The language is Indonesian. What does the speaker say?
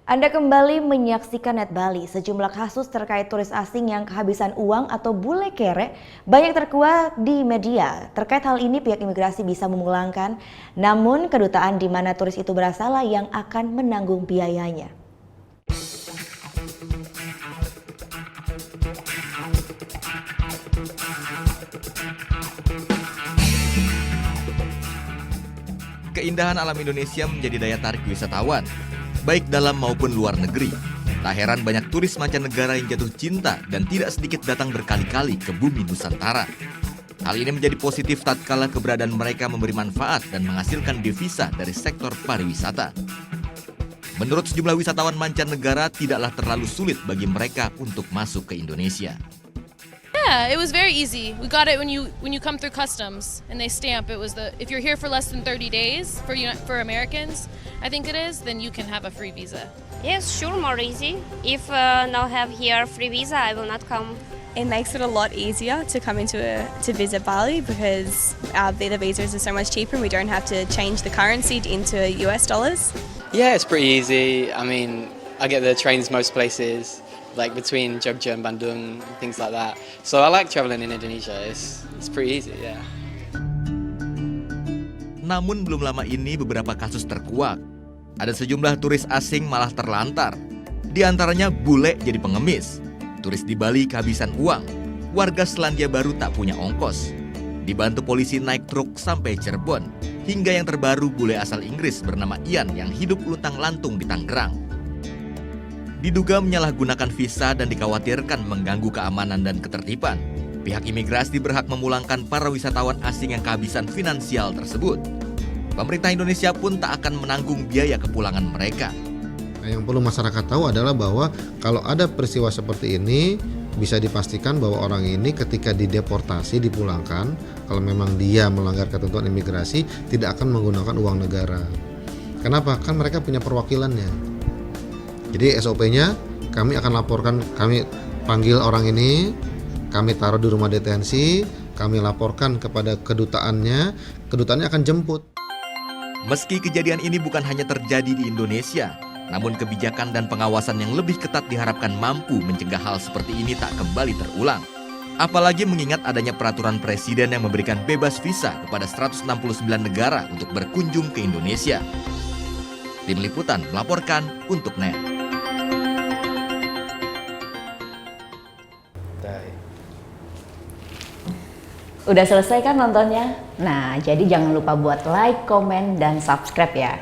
Anda kembali menyaksikan Net Bali. Sejumlah kasus terkait turis asing yang kehabisan uang atau bule kere banyak terkuak di media. Terkait hal ini pihak imigrasi bisa memulangkan, namun kedutaan di mana turis itu berasal lah yang akan menanggung biayanya. Keindahan alam Indonesia menjadi daya tarik wisatawan, baik dalam maupun luar negeri. Tak heran banyak turis mancanegara yang jatuh cinta dan tidak sedikit datang berkali-kali ke bumi Nusantara. Hal ini menjadi positif tatkala keberadaan mereka memberi manfaat dan menghasilkan devisa dari sektor pariwisata. Menurut sejumlah wisatawan mancanegara, tidaklah terlalu sulit bagi mereka untuk masuk ke Indonesia. Yeah, it was very easy. We got it when you come through customs and they stamp. It was if you're here for less than 30 days for Americans, I think it is, then you can have a free visa. Yes, sure, more easy. If now have here free visa, I will not come. It makes it a lot easier to come to visit Bali because the visas are so much cheaper and we don't have to change the currency into US dollars. Yeah, it's pretty easy. I mean, I get the trains most places, like between Jogja and Bandung, things like that. So I like traveling in Indonesia. It's pretty easy, yeah. Namun belum lama ini beberapa kasus terkuak. Ada sejumlah turis asing malah terlantar. Di antaranya bule jadi pengemis. Turis di Bali kehabisan uang. Warga Selandia Baru tak punya ongkos. Dibantu polisi naik truk sampai Cirebon. Hingga yang terbaru bule asal Inggris bernama Ian yang hidup luntang-lantung di Tangerang. Diduga menyalahgunakan visa dan dikhawatirkan mengganggu keamanan dan ketertiban. Pihak imigrasi berhak memulangkan para wisatawan asing yang kehabisan finansial tersebut. Pemerintah Indonesia pun tak akan menanggung biaya kepulangan mereka. Nah, yang perlu masyarakat tahu adalah bahwa kalau ada peristiwa seperti ini, bisa dipastikan bahwa orang ini ketika dideportasi, dipulangkan, kalau memang dia melanggar ketentuan imigrasi, tidak akan menggunakan uang negara. Kenapa? Kan mereka punya perwakilannya. Jadi SOP-nya kami akan laporkan, kami panggil orang ini, kami taruh di rumah detensi, kami laporkan kepada kedutaannya akan jemput. Meski kejadian ini bukan hanya terjadi di Indonesia, namun kebijakan dan pengawasan yang lebih ketat diharapkan mampu mencegah hal seperti ini tak kembali terulang. Apalagi mengingat adanya peraturan presiden yang memberikan bebas visa kepada 169 negara untuk berkunjung ke Indonesia. Tim Liputan melaporkan untuk NET. Udah selesai kan nontonnya? Nah, jadi jangan lupa buat like, komen, dan subscribe ya.